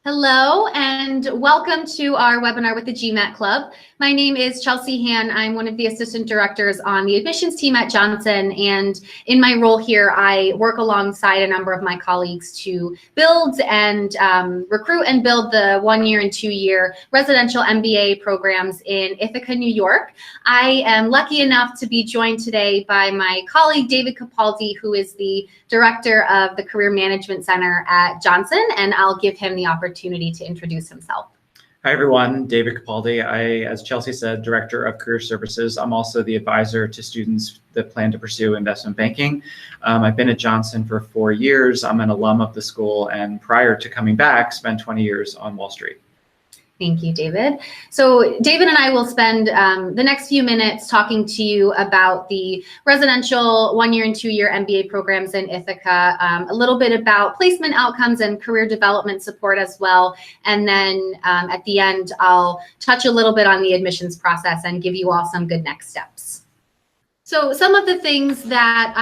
Hello and welcome to our webinar with the GMAT Club. My name is Chelsea Hann. I'm one of the assistant directors on the admissions team at Johnson, and in my role here, I work alongside a number of my colleagues to build and recruit and build the 1-year and 2-year residential MBA programs in Ithaca, New York. I am lucky enough to be joined today by my colleague, David Capaldi, who is the director of the Career Management Center at Johnson, and I'll give him the opportunity to introduce himself. Hi, everyone. David Capaldi. As Chelsea said, Director of Career Services. I'm also the advisor to students that plan to pursue investment banking. I've been at Johnson for 4 years. I'm an alum of the school, and prior to coming back, spent 20 years on Wall Street. Thank you, David. So David and I will spend the next few minutes talking to you about the residential 1-year and 2-year MBA programs in Ithaca, a little bit about placement outcomes and career development support as well. And then at the end, I'll touch a little bit on the admissions process and give you all some good next steps. So some of the things that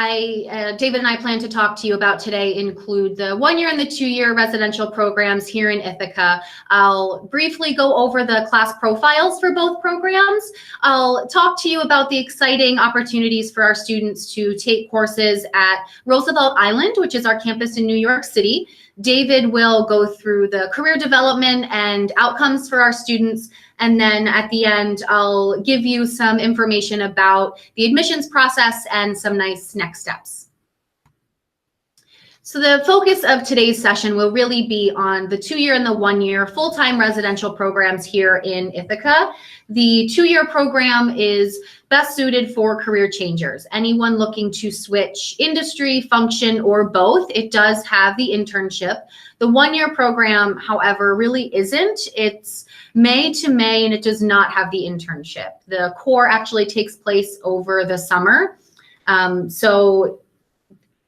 David and I plan to talk to you about today include the 1-year and the 2-year residential programs here in Ithaca. I'll briefly go over the class profiles for both programs. I'll talk to you about the exciting opportunities for our students to take courses at Roosevelt Island, which is our campus in New York City. David will go through the career development and outcomes for our students. And then at the end, I'll give you some information about the admissions process and some nice next steps. So the focus of today's session will really be on the 2-year and the 1-year full-time residential programs here in Ithaca. The 2-year program is best suited for career changers, anyone looking to switch industry, function, or both. It does have the internship. The 1-year program, however, really isn't. It's May to May, and it does not have the internship. The core actually takes place over the summer. So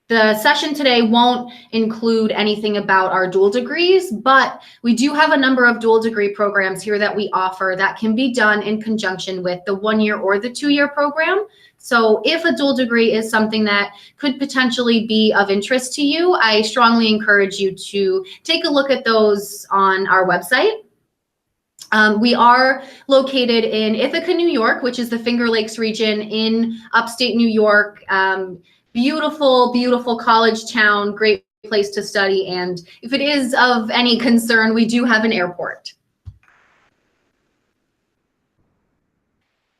the session today won't include anything about our dual degrees, but we do have a number of dual degree programs here that we offer that can be done in conjunction with the 1-year or the 2-year program. So if a dual degree is something that could potentially be of interest to you, I strongly encourage you to take a look at those on our website. We are located in Ithaca, New York, which is the Finger Lakes region in upstate New York. Beautiful, beautiful college town, great place to study. And if it is of any concern, we do have an airport.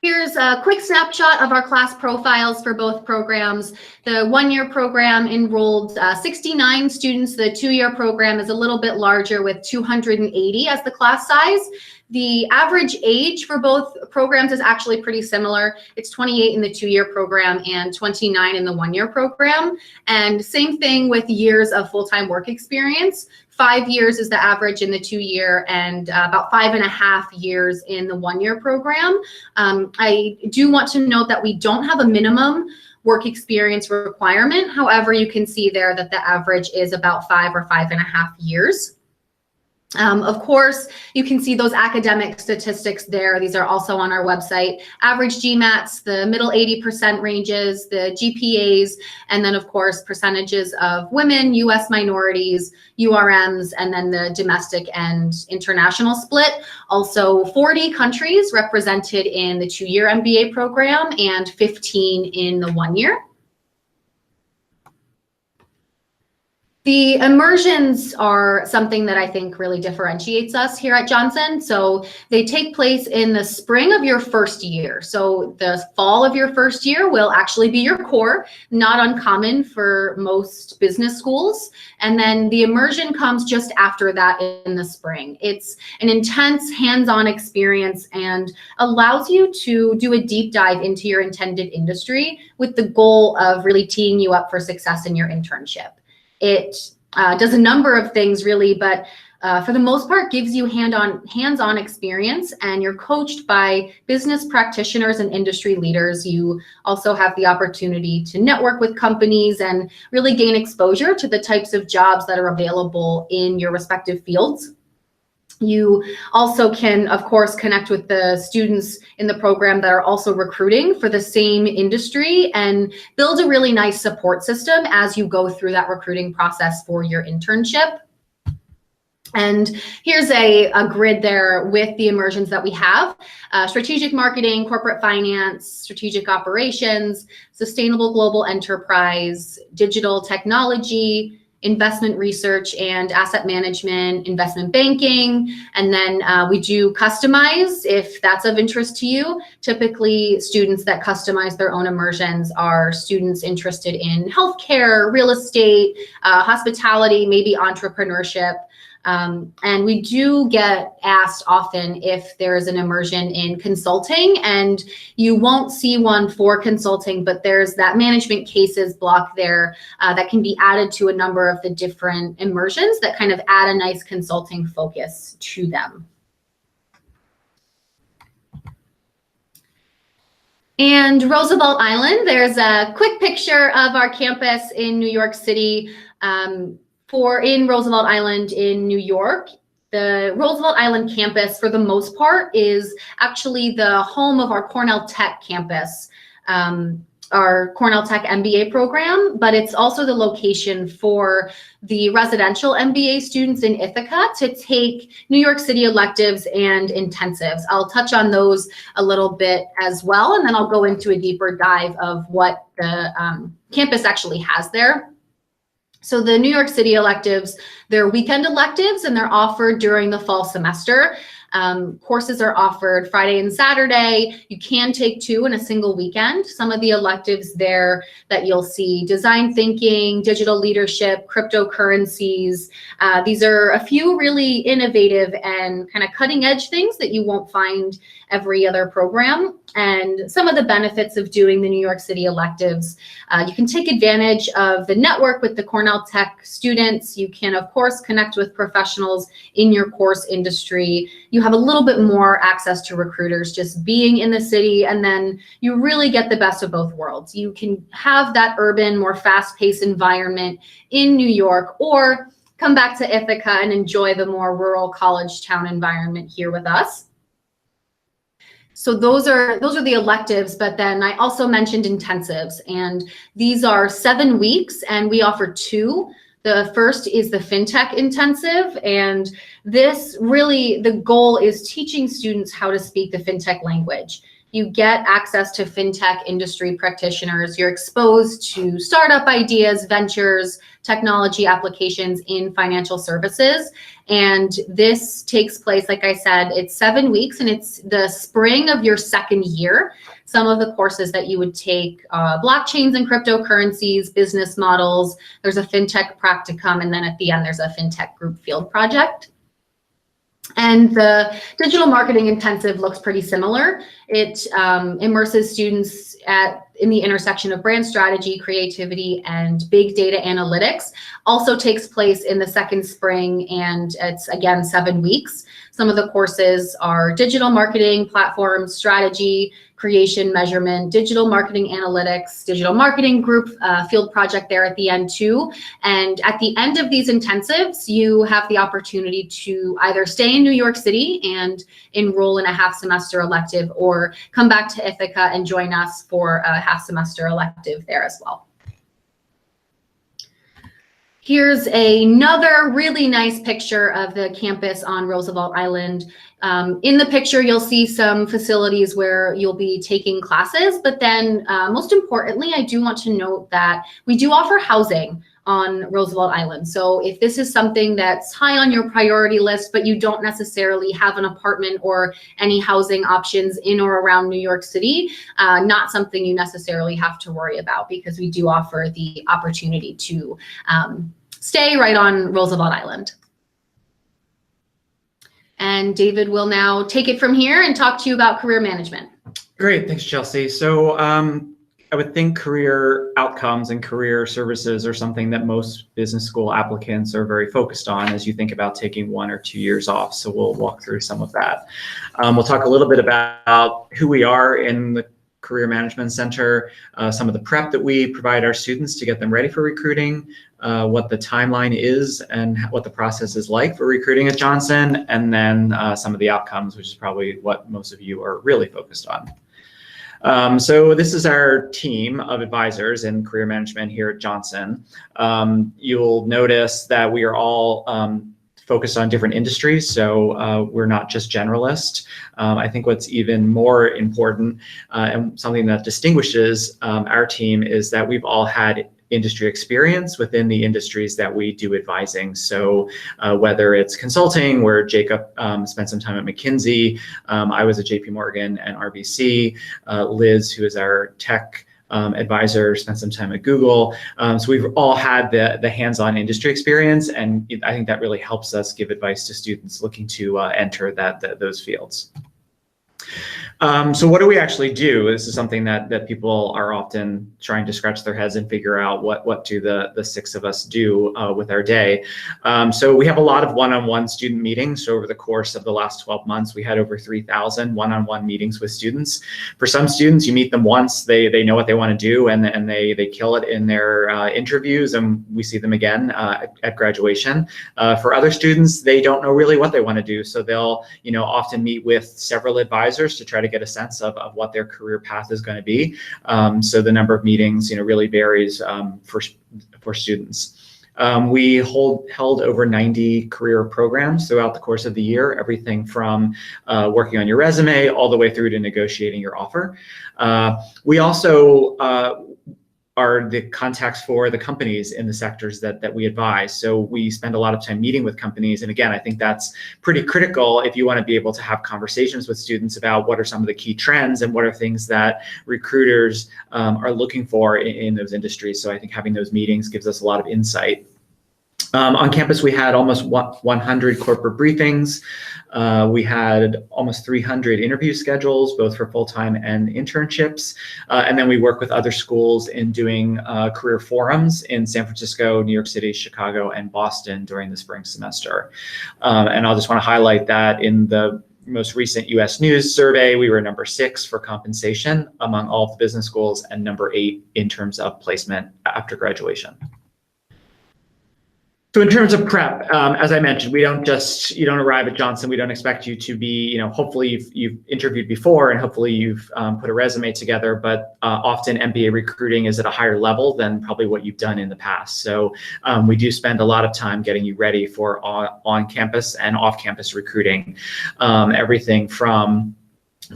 Here's a quick snapshot of our class profiles for both programs. The 1-year program enrolled 69 students. The 2-year program is a little bit larger with 280 as the class size. The average age for both programs is actually pretty similar. It's 28 in the 2-year program and 29 in the 1-year program. And same thing with years of full-time work experience. 5 years is the average in the 2-year and about 5.5 years in the 1-year program. I do want to note that we don't have a minimum work experience requirement. However, you can see there that the average is about 5 or 5.5 years. Of course, you can see those academic statistics there. These are also on our website. Average GMATs, the middle 80% ranges, the GPAs, and then of course, percentages of women, US minorities, URMs, and then the domestic and international split. Also 40 countries represented in the 2-year MBA program and 15 in the 1-year. The immersions are something that I think really differentiates us here at Johnson. So they take place in the spring of your first year. So the fall of your first year will actually be your core, not uncommon for most business schools. And then the immersion comes just after that in the spring. It's an intense hands-on experience and allows you to do a deep dive into your intended industry with the goal of really teeing you up for success in your internship. It does a number of things really, but for the most part gives you hands-on experience, and you're coached by business practitioners and industry leaders. You also have the opportunity to network with companies and really gain exposure to the types of jobs that are available in your respective fields. You also can, of course, connect with the students in the program that are also recruiting for the same industry and build a really nice support system as you go through that recruiting process for your internship. And here's a grid there with the immersions that we have: strategic marketing, corporate finance, strategic operations, sustainable global enterprise, digital technology, investment research and asset management, investment banking. And then we do customize if that's of interest to you. Typically, students that customize their own immersions are students interested in healthcare, real estate, hospitality, maybe entrepreneurship. And we do get asked often if there is an immersion in consulting, and you won't see one for consulting, but there's that management cases block there that can be added to a number of the different immersions that kind of add a nice consulting focus to them. And Roosevelt Island, there's a quick picture of our campus in New York City. In Roosevelt Island in New York, the Roosevelt Island campus, for the most part, is actually the home of our Cornell Tech campus, our Cornell Tech MBA program, but it's also the location for the residential MBA students in Ithaca to take New York City electives and intensives. I'll touch on those a little bit as well, and then I'll go into a deeper dive of what the campus actually has there. So the New York City electives, they're weekend electives, and they're offered during the fall semester. Courses are offered Friday and Saturday. You can take 2 in a single weekend. Some of the electives there that you'll see: design thinking, digital leadership, cryptocurrencies. These are a few really innovative and kind of cutting edge things that you won't find every other program. And some of the benefits of doing the New York City electives: you can take advantage of the network with the Cornell Tech students. You can, of course, connect with professionals in your course industry. You have a little bit more access to recruiters just being in the city, and then you really get the best of both worlds. You can have that urban, more fast-paced environment in New York, or come back to Ithaca and enjoy the more rural college town environment here with us. So those are the electives, but then I also mentioned intensives, and these are 7 weeks, and we offer 2. The first is the FinTech intensive, and this really, the goal is teaching students how to speak the FinTech language. You get access to FinTech industry practitioners. You're exposed to startup ideas, ventures, technology applications in financial services. And this takes place, like I said, it's 7 weeks, and it's the spring of your second year. Some of the courses that you would take: blockchains and cryptocurrencies, business models, there's a FinTech practicum, and then at the end, there's a FinTech group field project. And the digital marketing intensive looks pretty similar. It immerses students in the intersection of brand strategy, creativity, and big data analytics. Also takes place in the second spring, and it's, again, 7 weeks. Some of the courses are digital marketing, platform strategy, creation, measurement, digital marketing analytics, digital marketing group field project there at the end too. And at the end of these intensives, you have the opportunity to either stay in New York City and enroll in a half semester elective, or come back to Ithaca and join us for a half semester elective there as well. Here's another really nice picture of the campus on Roosevelt Island. In the picture, you'll see some facilities where you'll be taking classes, but then most importantly, I do want to note that we do offer housing on Roosevelt Island. So if this is something that's high on your priority list, but you don't necessarily have an apartment or any housing options in or around New York City, not something you necessarily have to worry about, because we do offer the opportunity to stay right on Roosevelt Island. And David will now take it from here and talk to you about career management. Great, thanks, Chelsea. So I would think career outcomes and career services are something that most business school applicants are very focused on as you think about taking 1 or 2 years off. So we'll walk through some of that. We'll talk a little bit about who we are in the Career Management Center, some of the prep that we provide our students to get them ready for recruiting, what the timeline is and what the process is like for recruiting at Johnson, and then some of the outcomes, which is probably what most of you are really focused on. So this is our team of advisors in career management here at Johnson. You'll notice that we are all focused on different industries, so we're not just generalist. I think what's even more important and something that distinguishes our team is that we've all had industry experience within the industries that we do advising. So whether it's consulting, where Jacob spent some time at McKinsey, I was at JP Morgan and RBC, Liz, who is our tech advisor, spent some time at Google. So we've all had the hands-on industry experience, and I think that really helps us give advice to students looking to enter those fields. So what do we actually do? This is something that people are often trying to scratch their heads and figure out what do the six of us do with our day. So we have a lot of one-on-one student meetings. So over the course of the last 12 months, we had over 3,000 one-on-one meetings with students. For some students, you meet them once, they know what they want to do, and they kill it in their interviews, and we see them again at graduation. For other students, they don't know really what they want to do. So they'll often meet with several advisors to try to get a sense of what their career path is going to be. So the number of meetings, really varies for students. We held over 90 career programs throughout the course of the year, everything from working on your resume all the way through to negotiating your offer. We also are the contacts for the companies in the sectors that we advise. So we spend a lot of time meeting with companies. And again, I think that's pretty critical if you want to be able to have conversations with students about what are some of the key trends and what are things that recruiters are looking for in those industries. So I think having those meetings gives us a lot of insight. On campus, we had almost 100 corporate briefings. We had almost 300 interview schedules, both for full-time and internships. And then we work with other schools in doing career forums in San Francisco, New York City, Chicago, and Boston during the spring semester. And I'll just want to highlight that in the most recent US News survey, we were number 6 for compensation among all of the business schools and number 8 in terms of placement after graduation. So in terms of prep, as I mentioned, you don't arrive at Johnson. We don't expect you to be, hopefully you've interviewed before and hopefully you've put a resume together, but often MBA recruiting is at a higher level than probably what you've done in the past. So we do spend a lot of time getting you ready for on-campus and off-campus recruiting. Everything from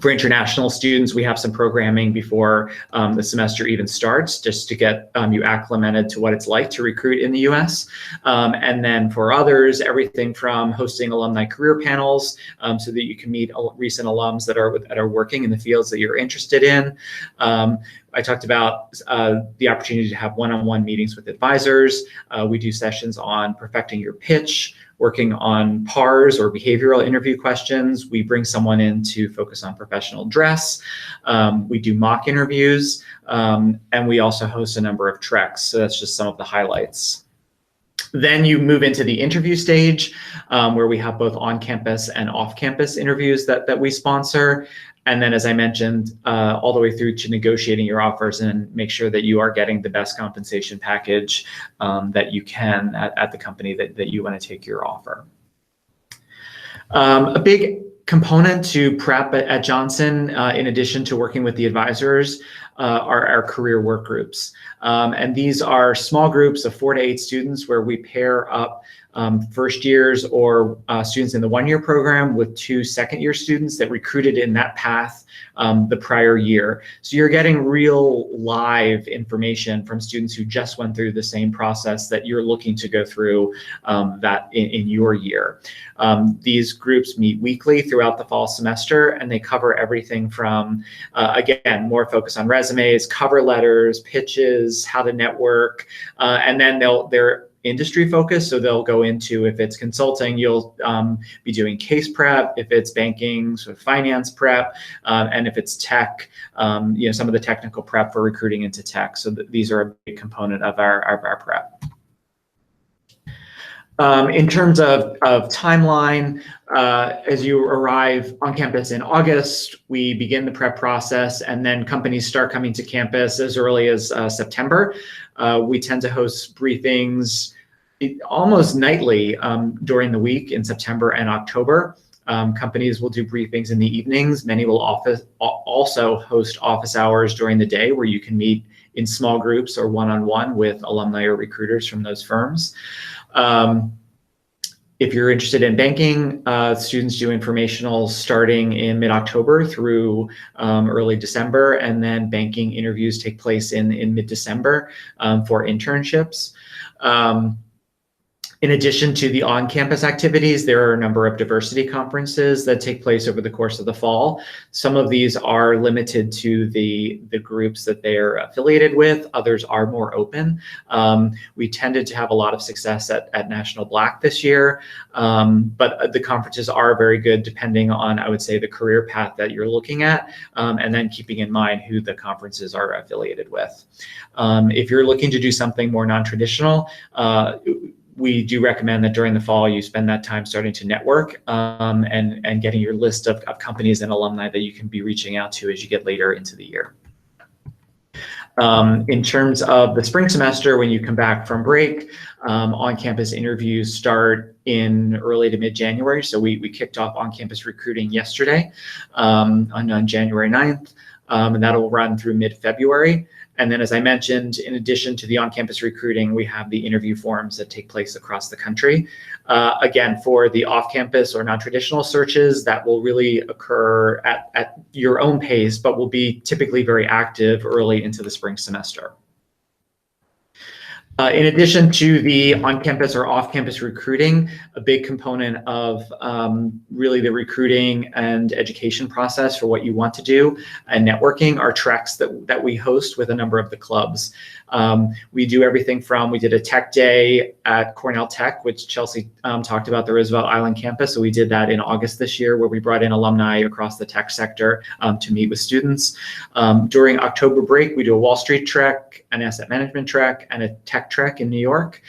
for international students, we have some programming before the semester even starts, just to get you acclimated to what it's like to recruit in the US. And then for others, everything from hosting alumni career panels so that you can meet recent alums that are working in the fields that you're interested in. I talked about the opportunity to have one-on-one meetings with advisors. We do sessions on perfecting your pitch, working on PARs or behavioral interview questions. We bring someone in to focus on professional dress. We do mock interviews, and we also host a number of treks. So that's just some of the highlights. Then you move into the interview stage, where we have both on-campus and off-campus interviews that we sponsor. And then, as I mentioned, all the way through to negotiating your offers and make sure that you are getting the best compensation package that you can at the company that you want to take your offer. A big component to prep at Johnson, in addition to working with the advisors, are our career work groups. And these are small groups of 4 to 8 students where we pair up first years or students in the one-year program with 2 second-year students that recruited in that path the prior year. So you're getting real live information from students who just went through the same process that you're looking to go through that in your year. These groups meet weekly throughout the fall semester, and they cover everything from, again, more focus on resumes, cover letters, pitches, how to network, and then they're industry focused. So they'll go into, if it's consulting, you'll be doing case prep. If it's banking, sort of finance prep, and if it's tech, some of the technical prep for recruiting into tech. So these are a big component of our prep. In terms of timeline, as you arrive on campus in August, we begin the prep process, and then companies start coming to campus as early as September. We tend to host briefings almost nightly during the week in September and October. Companies will do briefings in the evenings. Many will also host office hours during the day where you can meet in small groups or one-on-one with alumni or recruiters from those firms. If you're interested in banking, students do informationals starting in mid-October through early December, and then banking interviews take place in mid-December for internships. In addition to the on-campus activities, there are a number of diversity conferences that take place over the course of the fall. Some of these are limited to the groups that they're affiliated with. Others are more open. We tended to have a lot of success at National Black this year, but the conferences are very good depending on, I would say, the career path that you're looking at, and then keeping in mind who the conferences are affiliated with. If you're looking to do something more non-traditional, we do recommend that during the fall you spend that time starting to network and getting your list of companies and alumni that you can be reaching out to as you get later into the year. In terms of the spring semester, when you come back from break, on-campus interviews start in early to mid-January. So we kicked off on-campus recruiting yesterday on January 9th, and that'll run through mid-February. And then, as I mentioned, in addition to the on-campus recruiting, we have the interview forums that take place across the country. Again, for the off-campus or non-traditional searches, that will really occur at your own pace, but will be typically very active early into the spring semester. In addition to the on-campus or off-campus recruiting, a big component of really the recruiting and education process for what you want to do and networking are treks that we host with a number of the clubs. We do everything from, we did a tech day at Cornell Tech, which Chelsea talked about, the Roosevelt Island campus. So we did that in August this year, where we brought in alumni across the tech sector to meet with students. During October break, we do a Wall Street trek, an asset management trek, and a tech trek in New York.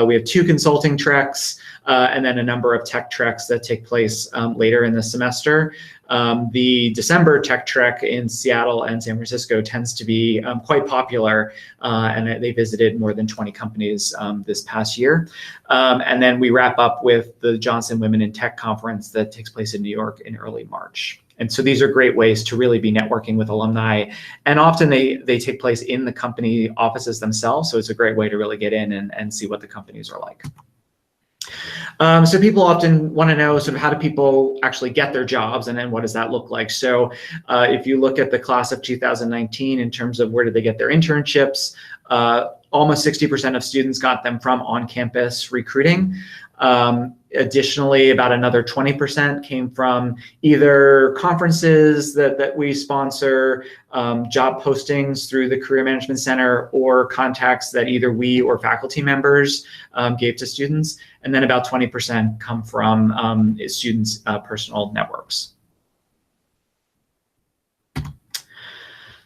We have 2 consulting treks, and then a number of tech treks that take place later in the semester. The December tech trek in Seattle and San Francisco tends to be quite popular, and they visited more than 20 companies this past year. And then we wrap up with the Johnson Women in Tech Conference that takes place in New York in early March. And so these are great ways to really be networking with alumni. And often they take place in the company offices themselves. So it's a great way to really get in and see what the companies are like. So people often want to know sort of how do people actually get their jobs, and then what does that look like? So if you look at the class of 2019 in terms of where did they get their internships, almost 60% of students got them from on-campus recruiting. Additionally, about another 20% came from either conferences that we sponsor, job postings through the Career Management Center, or contacts that either we or faculty members gave to students. And then about 20% come from students' personal networks.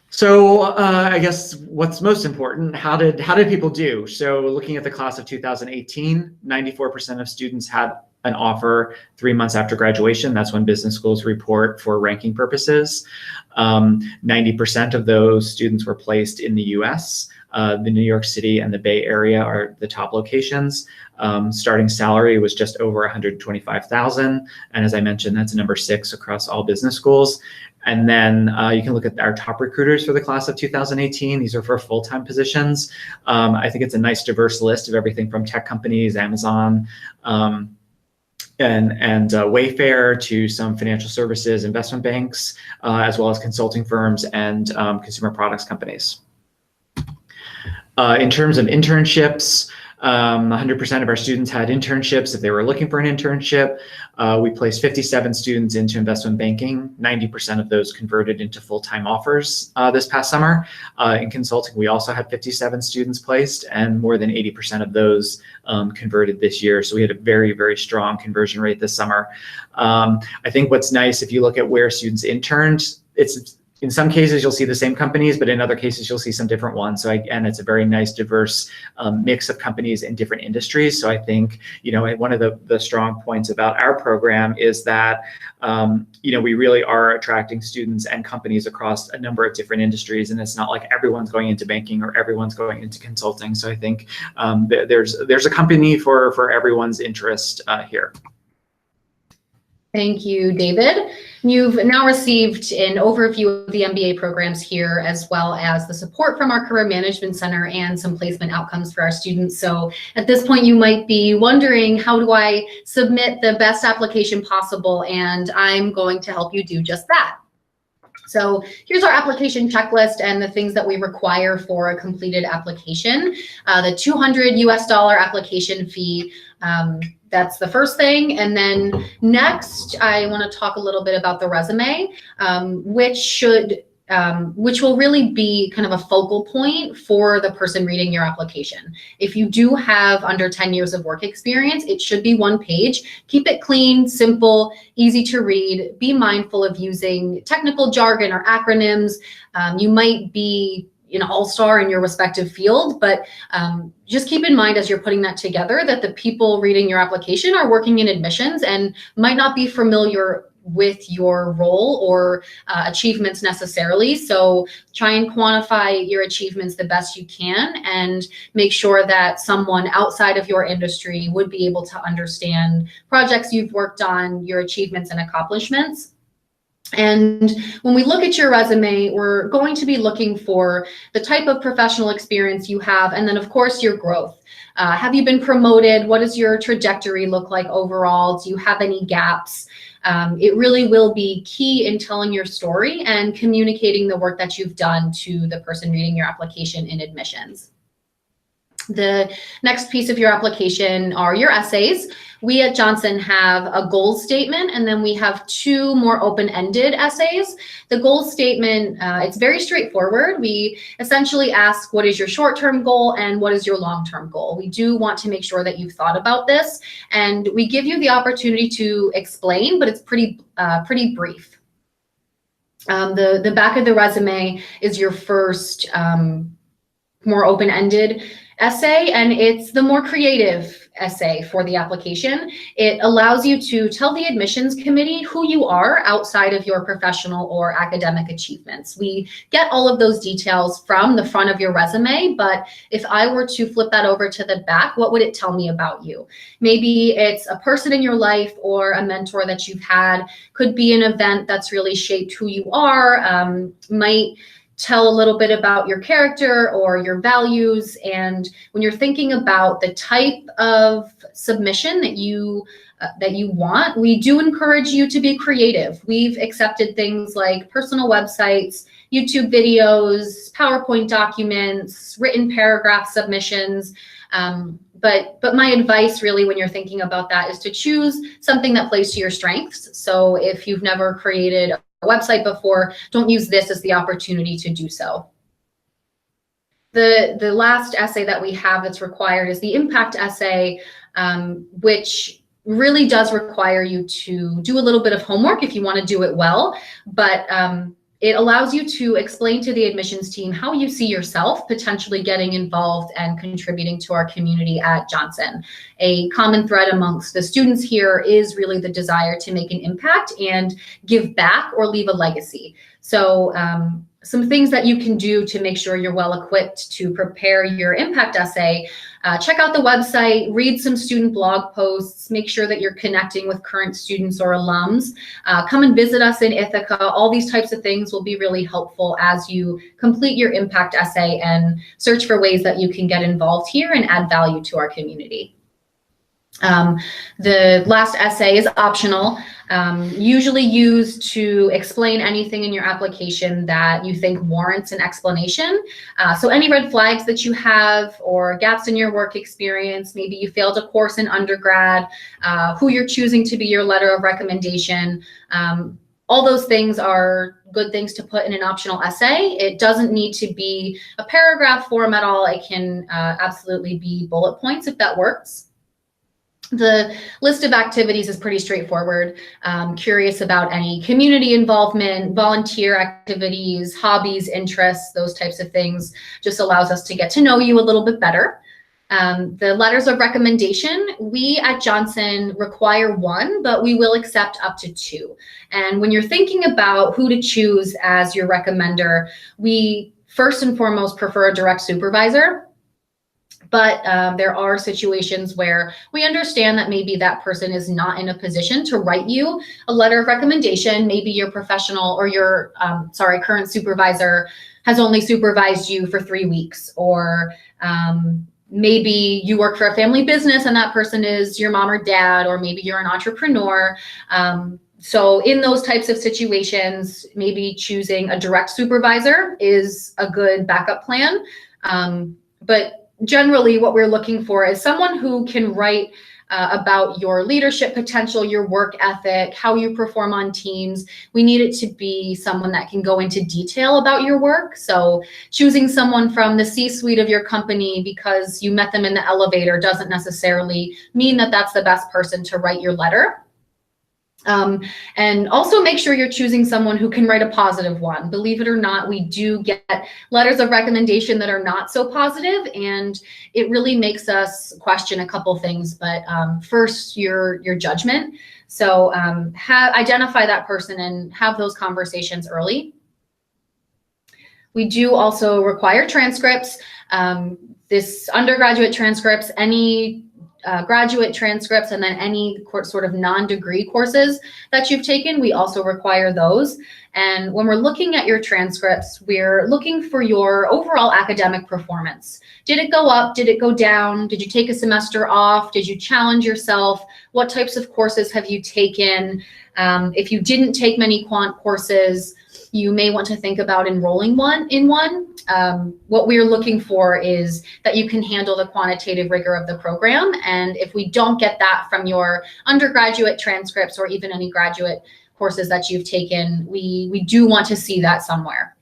So I guess what's most important, how did people do? So looking at the class of 2018, 94% of students had an offer 3 months after graduation. That's when business schools report for ranking purposes. 90% of those students were placed in the US. The New York City and the Bay Area are the top locations. Starting salary was just over $125,000. And as I mentioned, that's number 6 across all business schools. And then you can look at our top recruiters for the class of 2018. These are for full-time positions. I think it's a nice diverse list of everything from tech companies, Amazon, and Wayfair, to some financial services, investment banks, as well as consulting firms and consumer products companies. In terms of internships, 100% of our students had internships if they were looking for an internship. We placed 57 students into investment banking. 90% of those converted into full-time offers this past summer. In consulting, we also had 57 students placed, and more than 80% of those converted this year. So we had a very, very strong conversion rate this summer. I think what's nice, if you look at where students interned, it's in some cases, you'll see the same companies, but in other cases, you'll see some different ones. So again, it's a very nice, diverse mix of companies in different industries. So I think, one of the strong points about our program is that, we really are attracting students and companies across a number of different industries. And it's not like everyone's going into banking or everyone's going into consulting. So I think there's a company for everyone's interest here. Thank you, David. You've now received an overview of the MBA programs here, as well as the support from our Career Management Center and some placement outcomes for our students. So at this point, you might be wondering, how do I submit the best application possible? And I'm going to help you do just that. So here's our application checklist and the things that we require for a completed application. The $200 application fee, that's the first thing. And then next, I want to talk a little bit about the resume, which will really be kind of a focal point for the person reading your application. If you do have under 10 years of work experience, it should be 1 page. Keep it clean, simple, easy to read. Be mindful of using technical jargon or acronyms. You might be an all-star in your respective field, but just keep in mind as you're putting that together that the people reading your application are working in admissions and might not be familiar with your role or achievements necessarily. So try and quantify your achievements the best you can and make sure that someone outside of your industry would be able to understand projects you've worked on, your achievements and accomplishments. And when we look at your resume, we're going to be looking for the type of professional experience you have, and then of course your growth. Have you been promoted? What does your trajectory look like overall? Do you have any gaps? It really will be key in telling your story and communicating the work that you've done to the person reading your application in admissions. The next piece of your application are your essays. We at Johnson have a goals statement, and then we have 2 more open-ended essays. The goals statement, it's very straightforward. We essentially ask, what is your short-term goal and what is your long-term goal? We do want to make sure that you've thought about this, and we give you the opportunity to explain, but it's pretty brief. The back of the resume is your first more open-ended essay, and it's the more creative essay for the application. It allows you to tell the admissions committee who you are outside of your professional or academic achievements. We get all of those details from the front of your resume, but if I were to flip that over to the back, what would it tell me about you? Maybe it's a person in your life or a mentor that you've had. Could be an event that's really shaped who you are, might tell a little bit about your character or your values. And when you're thinking about the type of submission that you want, we do encourage you to be creative. We've accepted things like personal websites, YouTube videos, PowerPoint documents, written paragraph submissions. But my advice really when you're thinking about that is to choose something that plays to your strengths. So if you've never created a website before, don't use this as the opportunity to do so. The last essay that we have that's required is the impact essay, which really does require you to do a little bit of homework if you want to do it well, but it allows you to explain to the admissions team how you see yourself potentially getting involved and contributing to our community at Johnson. A common thread amongst the students here is really the desire to make an impact and give back or leave a legacy. So some things that you can do to make sure you're well equipped to prepare your impact essay. Check out the website, read some student blog posts, make sure that you're connecting with current students or alums. Come and visit us in Ithaca. All these types of things will be really helpful as you complete your impact essay and search for ways that you can get involved here and add value to our community. The last essay is optional, usually used to explain anything in your application that you think warrants an explanation. So any red flags that you have or gaps in your work experience, maybe you failed a course in undergrad, who you're choosing to be your letter of recommendation, all those things are good things to put in an optional essay. It doesn't need to be a paragraph form at all. It can absolutely be bullet points if that works. The list of activities is pretty straightforward. Curious about any community involvement, volunteer activities, hobbies, interests, those types of things. Just allows us to get to know you a little bit better. The letters of recommendation, we at Johnson require 1, but we will accept up to 2. And when you're thinking about who to choose as your recommender, we first and foremost prefer a direct supervisor. But there are situations where we understand that maybe that person is not in a position to write you a letter of recommendation. Maybe your professional or your, current supervisor has only supervised you for 3 weeks, or maybe you work for a family business and that person is your mom or dad, or maybe you're an entrepreneur. So in those types of situations, maybe choosing a direct supervisor is a good backup plan. But generally what we're looking for is someone who can write about your leadership potential, your work ethic, how you perform on teams. We need it to be someone that can go into detail about your work. So choosing someone from the C-suite of your company because you met them in the elevator doesn't necessarily mean that that's the best person to write your letter. And also make sure you're choosing someone who can write a positive one. Believe it or not, we do get letters of recommendation that are not so positive, and it really makes us question a couple things. But first, your judgment. So identify that person and have those conversations early. We do also require transcripts. This undergraduate transcripts, any graduate transcripts, and then any sort of non-degree courses that you've taken, we also require those. And when we're looking at your transcripts, we're looking for your overall academic performance. Did it go up? Did it go down? Did you take a semester off? Did you challenge yourself? What types of courses have you taken? If you didn't take many quant courses, you may want to think about enrolling in one. What we're looking for is that you can handle the quantitative rigor of the program. And if we don't get that from your undergraduate transcripts or even any graduate courses that you've taken, we do want to see that somewhere.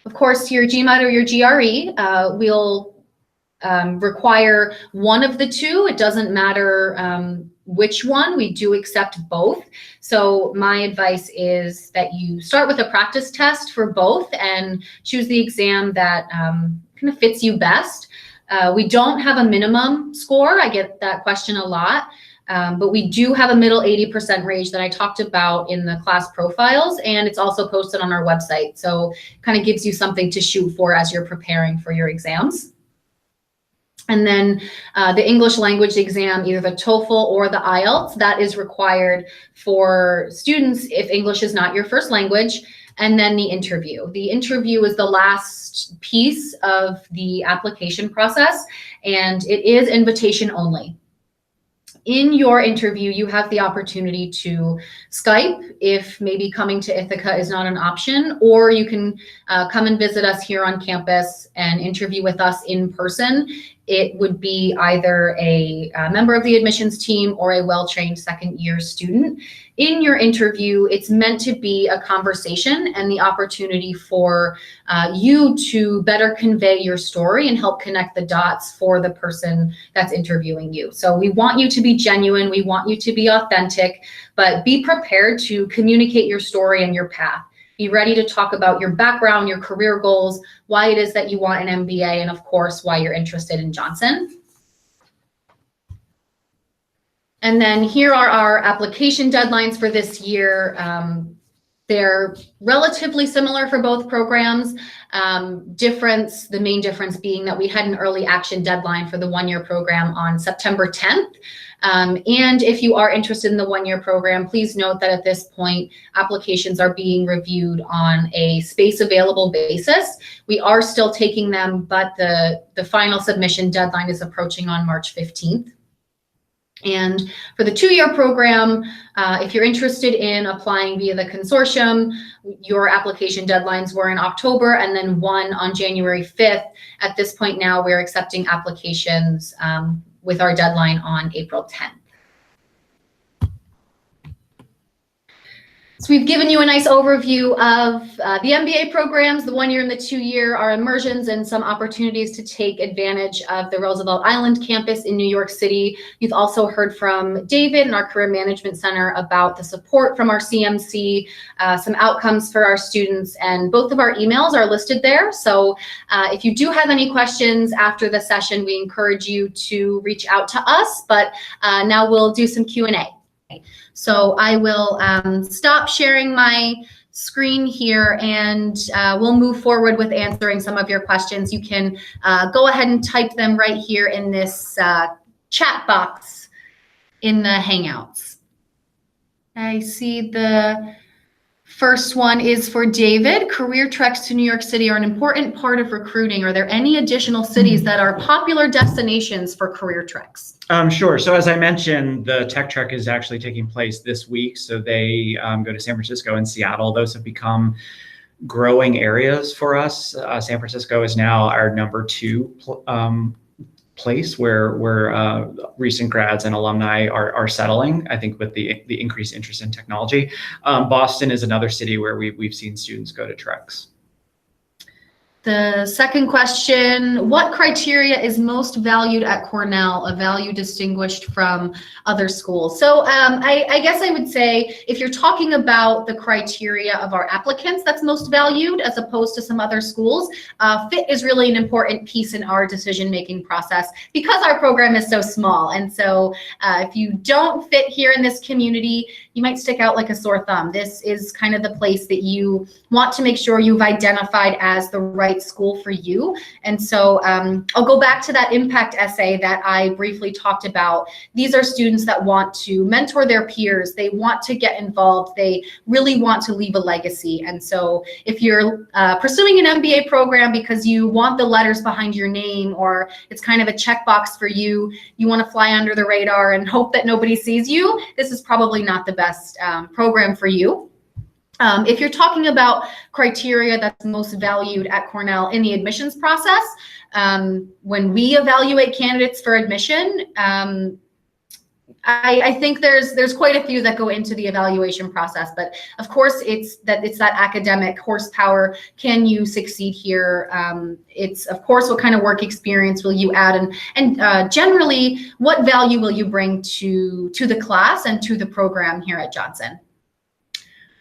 Of course, your GMAT or your GRE will require one of the two. It doesn't matter which one. We do accept both. So my advice is that you start with a practice test for both and choose the exam that kind of fits you best. We don't have a minimum score. I get that question a lot, but we do have a middle 80% range that I talked about in the class profiles, and it's also posted on our website. So it kind of gives you something to shoot for as you're preparing for your exams. And then the English language exam, either the TOEFL or the IELTS, that is required for students if English is not your first language. And then the interview. The interview is the last piece of the application process, and it is invitation only. In your interview, you have the opportunity to Skype if maybe coming to Ithaca is not an option, or you can come and visit us here on campus and interview with us in person. It would be either a member of the admissions team or a well-trained second-year student. In your interview, it's meant to be a conversation and the opportunity for you to better convey your story and help connect the dots for the person that's interviewing you. So we want you to be genuine, we want you to be authentic, but be prepared to communicate your story and your path. Be ready to talk about your background, your career goals, why it is that you want an MBA, and of course, why you're interested in Johnson. And then here are our application deadlines for this year. They're relatively similar for both programs. The main difference being that we had an early action deadline for the one-year program on September 10th. And if you are interested in the one-year program, please note that at this point, applications are being reviewed on a space available basis. We are still taking them, but the final submission deadline is approaching on March 15th. And for the two-year program, if you're interested in applying via the consortium, your application deadlines were in October and then one on January 5th. At this point now, we're accepting applications with our deadline on April 10th. So we've given you a nice overview of the MBA programs, the one-year and the two-year, our immersions, and some opportunities to take advantage of the Roosevelt Island campus in New York City. You've also heard from David in our Career Management Center about the support from our CMC, some outcomes for our students, and both of our emails are listed there. So if you do have any questions after the session, we encourage you to reach out to us, but now we'll do some Q&A. So I will stop sharing my screen here, and we'll move forward with answering some of your questions. You can go ahead and type them right here in this chat box in the Hangouts. I see the first one is for David. Career treks to New York City are an important part of recruiting. Are there any additional cities that are popular destinations for career treks? Sure. So as I mentioned, the Tech Trek is actually taking place this week. So they go to San Francisco and Seattle. Those have become growing areas for us. San Francisco is now our number 2 place where recent grads and alumni are settling, I think, with the increased interest in technology. Boston is another city where we've seen students go to treks. The second question, what criteria is most valued at Cornell, a value distinguished from other schools? So I guess I would say if you're talking about the criteria of our applicants that's most valued as opposed to some other schools, fit is really an important piece in our decision-making process because our program is so small. And so if you don't fit here in this community, you might stick out like a sore thumb. This is kind of the place that you want to make sure you've identified as the right school for you. And so I'll go back to that impact essay that I briefly talked about. These are students that want to mentor their peers. They want to get involved. They really want to leave a legacy. And so if you're pursuing an MBA program because you want the letters behind your name, or it's kind of a checkbox for you, you want to fly under the radar and hope that nobody sees you, this is probably not the best program for you. If you're talking about criteria that's most valued at Cornell in the admissions process, when we evaluate candidates for admission, I think there's quite a few that go into the evaluation process, but of course it's that academic horsepower. Can you succeed here? It's of course what kind of work experience will you add, and generally what value will you bring to the class and to the program here at Johnson?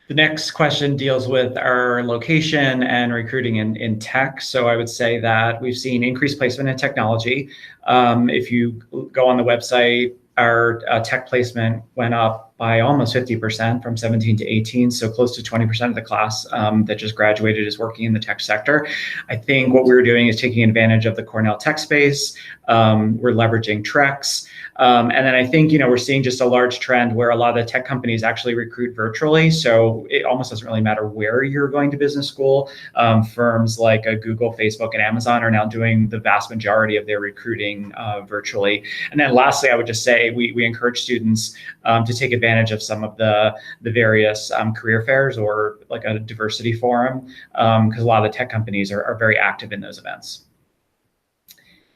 The next question deals with our location and recruiting in tech. So I would say that we've seen increased placement in technology. If you go on the website, our tech placement went up by almost 50% from 17 to 18. So close to 20% of the class that just graduated is working in the tech sector. I think what we're doing is taking advantage of the Cornell tech space. We're leveraging treks. And then I think, we're seeing just a large trend where a lot of the tech companies actually recruit virtually. So it almost doesn't really matter where you're going to business school. Firms like Google, Facebook, and Amazon are now doing the vast majority of their recruiting virtually. And then lastly, I would just say we encourage students to take advantage of some of the various career fairs or like a diversity forum, because a lot of the tech companies are very active in those events.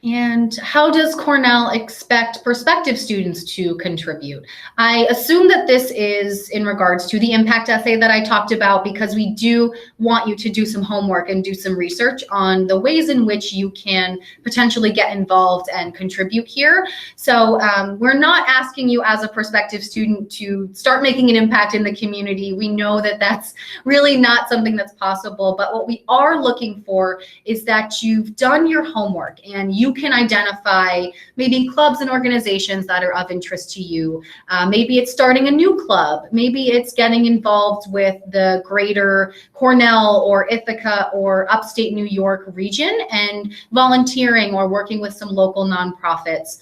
And how does Cornell expect prospective students to contribute? I assume that this is in regards to the impact essay that I talked about, because we do want you to do some homework and do some research on the ways in which you can potentially get involved and contribute here. So we're not asking you as a prospective student to start making an impact in the community. We know that that's really not something that's possible, but what we are looking for is that you've done your homework and you can identify maybe clubs and organizations that are of interest to you. Maybe it's starting a new club. Maybe it's getting involved with the greater Cornell or Ithaca or upstate New York region and volunteering or working with some local nonprofits.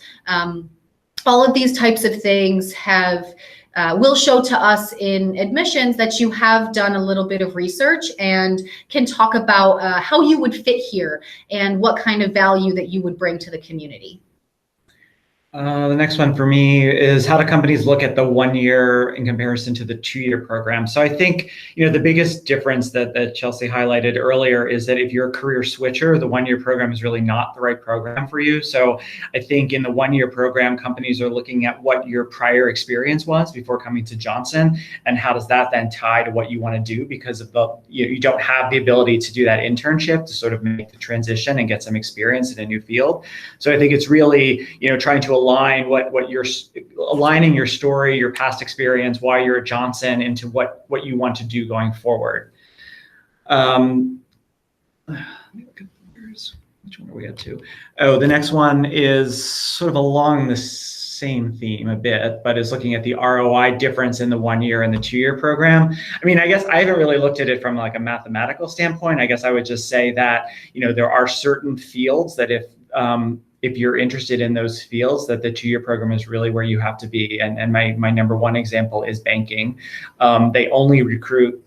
All of these types of things will show to us in admissions that you have done a little bit of research and can talk about how you would fit here and what kind of value that you would bring to the community. The next one for me is, how do companies look at the 1 year in comparison to the 2-year program? So I think, the biggest difference that Chelsea highlighted earlier is that if you're a career switcher, the 1 year program is really not the right program for you. So I think in the 1 year program, companies are looking at what your prior experience was before coming to Johnson, and how does that then tie to what you want to do, because of you don't have the ability to do that internship to sort of make the transition and get some experience in a new field. So I think it's really, trying to align what you're aligning your story, your past experience, why you're at Johnson, into what you want to do going forward. Which one are we at to? Oh, the next one is sort of along the same theme a bit, but is looking at the ROI difference in the 1 year and the 2 year program. I mean, I guess I haven't really looked at it from like a mathematical standpoint. I guess I would just say that, there are certain fields that if you're interested in those fields, that the 2 year program is really where you have to be. And my number one example is banking. They only recruit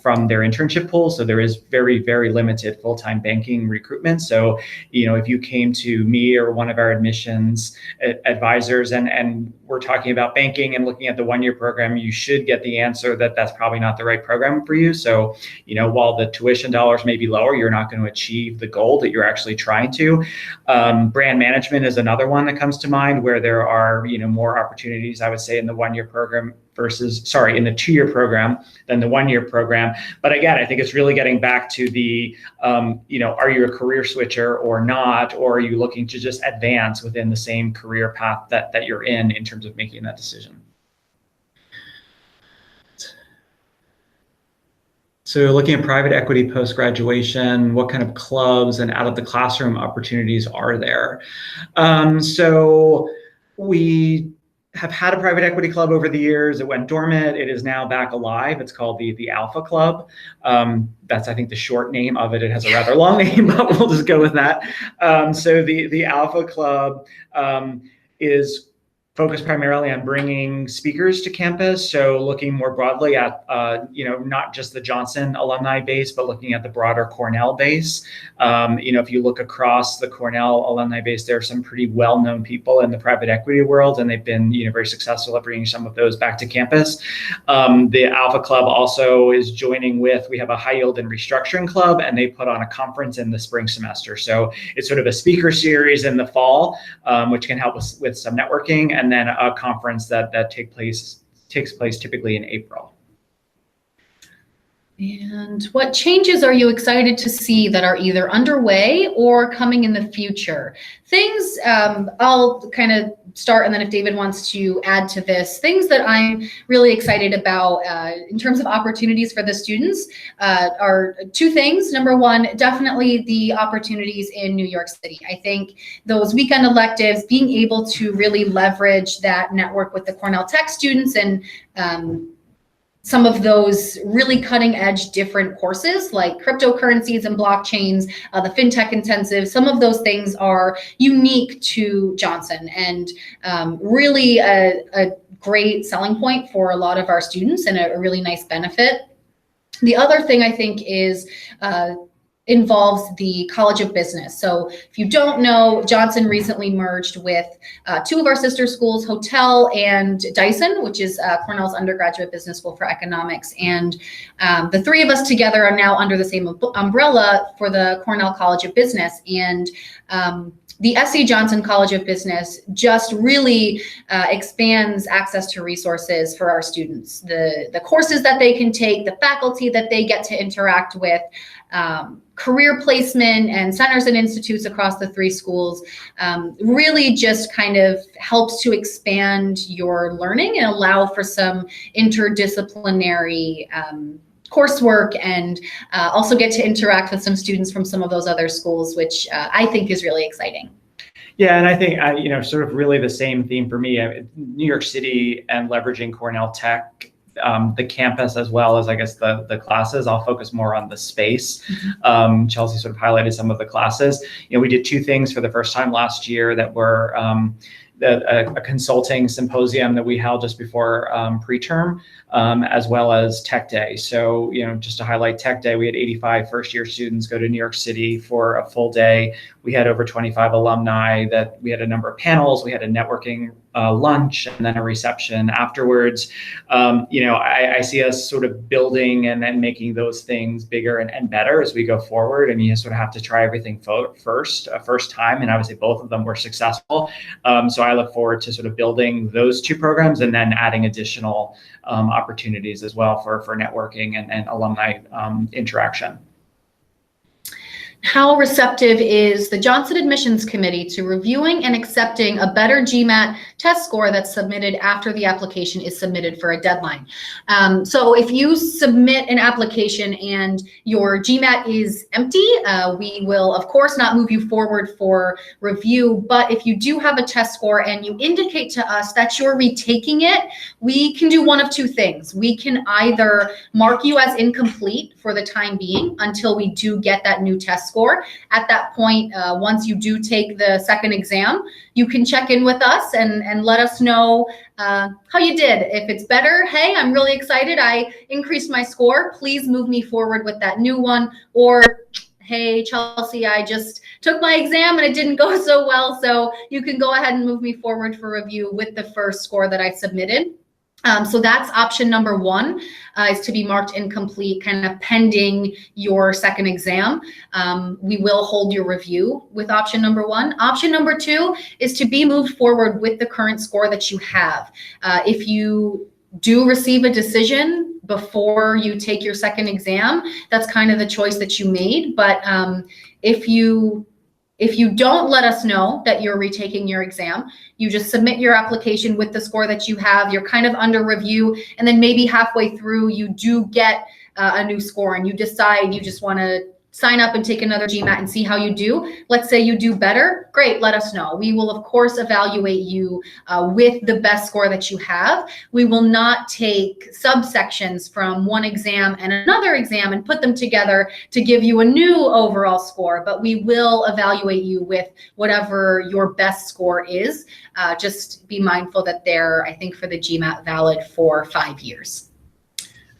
from their internship pool. So there is very, very limited full-time banking recruitment. So, if you came to me or one of our admissions advisors and we're talking about banking and looking at the 1 year program, you should get the answer that that's probably not the right program for you. So, while the tuition dollars may be lower, you're not going to achieve the goal that you're actually trying to. Brand management is another one that comes to mind, where there are, more opportunities, I would say, in the 1 year program in the 2 year program than the 1 year program. But again, I think it's really getting back to the, are you a career switcher or not? Or are you looking to just advance within the same career path that you're in terms of making that decision? So looking at private equity post-graduation, what kind of clubs and out of the classroom opportunities are there? So we have had a private equity club over the years. It went dormant. It is now back alive. It's called the Alpha Club. That's, I think, the short name of it. It has a rather long name, but we'll just go with that. So the Alpha Club is focused primarily on bringing speakers to campus. So looking more broadly at, not just the Johnson alumni base, but looking at the broader Cornell base. If you look across the Cornell alumni base, there are some pretty well-known people in the private equity world, and they've been, very successful at bringing some of those back to campus. The Alpha Club also is joining with, we have a high yield and restructuring club, and they put on a conference in the spring semester. So it's sort of a speaker series in the fall, which can help us with some networking, and then a conference that takes place typically in April. And what changes are you excited to see that are either underway or coming in the future? Things, I'll kind of start, and then if David wants to add to this, things that I'm really excited about in terms of opportunities for the students are two things. Number one, definitely the opportunities in New York City. I think those weekend electives, being able to really leverage that network with the Cornell Tech students and some of those really cutting edge different courses like cryptocurrencies and blockchains, the fintech intensive, some of those things are unique to Johnson and really a great selling point for a lot of our students and a really nice benefit. The other thing I think is involves the College of Business. So if you don't know, Johnson recently merged with two of our sister schools, Hotel and Dyson, which is Cornell's undergraduate business school for economics. And the three of us together are now under the same umbrella for the Cornell College of Business. And the S.C. Johnson College of Business just really expands access to resources for our students. The courses that they can take, the faculty that they get to interact with, career placement and centers and institutes across the three schools really just kind of helps to expand your learning and allow for some interdisciplinary coursework and also get to interact with some students from some of those other schools, which I think is really exciting. Yeah, and I think, sort of really the same theme for me, New York City and leveraging Cornell Tech, the campus as well as, I guess, the classes. I'll focus more on the space. Mm-hmm. Chelsea sort of highlighted some of the classes. We did two things for the first time last year that were a consulting symposium that we held just before preterm, as well as Tech Day. So, just to highlight Tech Day, we had 85 first-year students go to New York City for a full day. We had over 25 alumni that we had a number of panels. We had a networking lunch and then a reception afterwards. I see us sort of building and then making those things bigger and better as we go forward. And you sort of have to try everything first time. And obviously both of them were successful. So I look forward to sort of building those two programs and then adding additional opportunities as well for networking and alumni interaction. How receptive is the Johnson Admissions Committee to reviewing and accepting a better GMAT test score that's submitted after the application is submitted for a deadline? So if you submit an application and your GMAT is empty, we will of course not move you forward for review. But if you do have a test score and you indicate to us that you're retaking it, we can do one of two things. We can either mark you as incomplete for the time being until we do get that new test score. At that point, once you do take the second exam, you can check in with us and let us know how you did. If it's better, hey, I'm really excited, I increased my score, please move me forward with that new one. Or, hey, Chelsea, I just took my exam and it didn't go so well, so you can go ahead and move me forward for review with the first score that I submitted. So that's option number one, is to be marked incomplete, kind of pending your second exam. We will hold your review with option number one. Option number two is to be moved forward with the current score that you have. If you do receive a decision before you take your second exam, that's kind of the choice that you made. But if you don't let us know that you're retaking your exam, you just submit your application with the score that you have, you're kind of under review, and then maybe halfway through you do get a new score and you decide you just want to sign up and take another GMAT and see how you do. Let's say you do better, great, let us know. We will of course evaluate you with the best score that you have. We will not take subsections from one exam and another exam and put them together to give you a new overall score, but we will evaluate you with whatever your best score is. Just be mindful that they're, I think for the GMAT, valid for 5 years.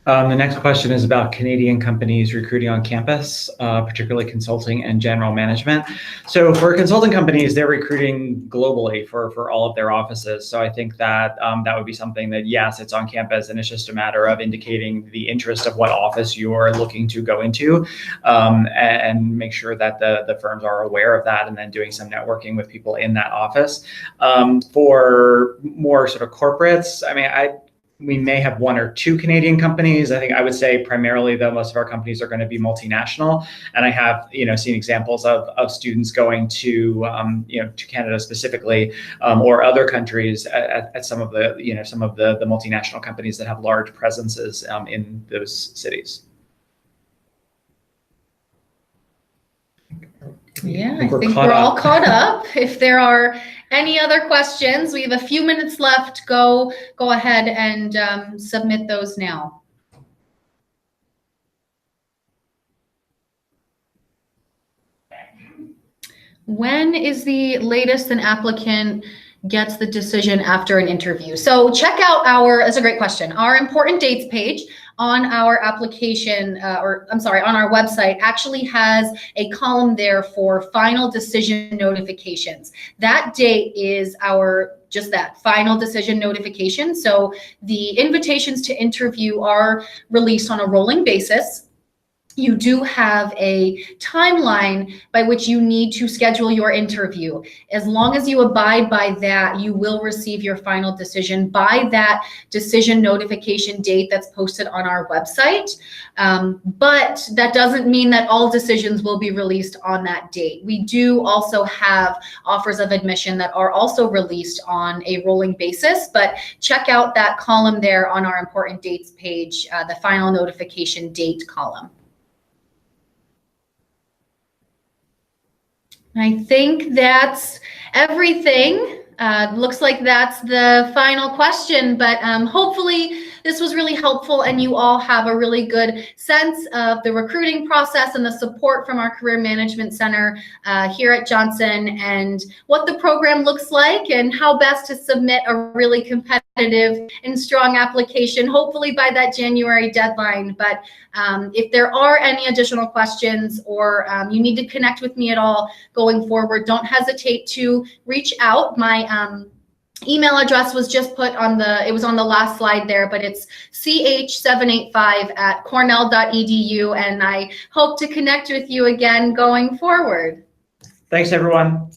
The next question is about Canadian companies recruiting on campus, particularly consulting and general management. So for consulting companies, they're recruiting globally for all of their offices. So I think that that would be something that, yes, it's on campus and it's just a matter of indicating the interest of what office you're looking to go into, and make sure that the firms are aware of that, and then doing some networking with people in that office. For more sort of corporates, I mean, we may have one or two Canadian companies. I think I would say primarily though most of our companies are going to be multinational, and I have seen examples of students going to to Canada specifically, or other countries at some of the the multinational companies that have large presences in those cities. Yeah, I think we're all caught up. If there are any other questions, we have a few minutes left. Go ahead and submit those now. When is the latest an applicant gets the decision after an interview? So check out that's a great question, our important dates page on our application, on our website actually has a column there for final decision notifications. That date is just that final decision notification. So the invitations to interview are released on a rolling basis. You do have a timeline by which you need to schedule your interview. As long as you abide by that, you will receive your final decision by that decision notification date that's posted on our website. But that doesn't mean that all decisions will be released on that date. We do also have offers of admission that are also released on a rolling basis, but check out that column there on our important dates page, the final notification date column. I think that's everything. Looks like that's the final question, but hopefully this was really helpful and you all have a really good sense of the recruiting process and the support from our Career Management Center here at Johnson, and what the program looks like and how best to submit a really competitive and strong application, hopefully by that January deadline. But if there are any additional questions or you need to connect with me at all going forward, don't hesitate to reach out. My email address was just put on it was on the last slide there, but it's ch785@cornell.edu, and I hope to connect with you again going forward. Thanks, everyone.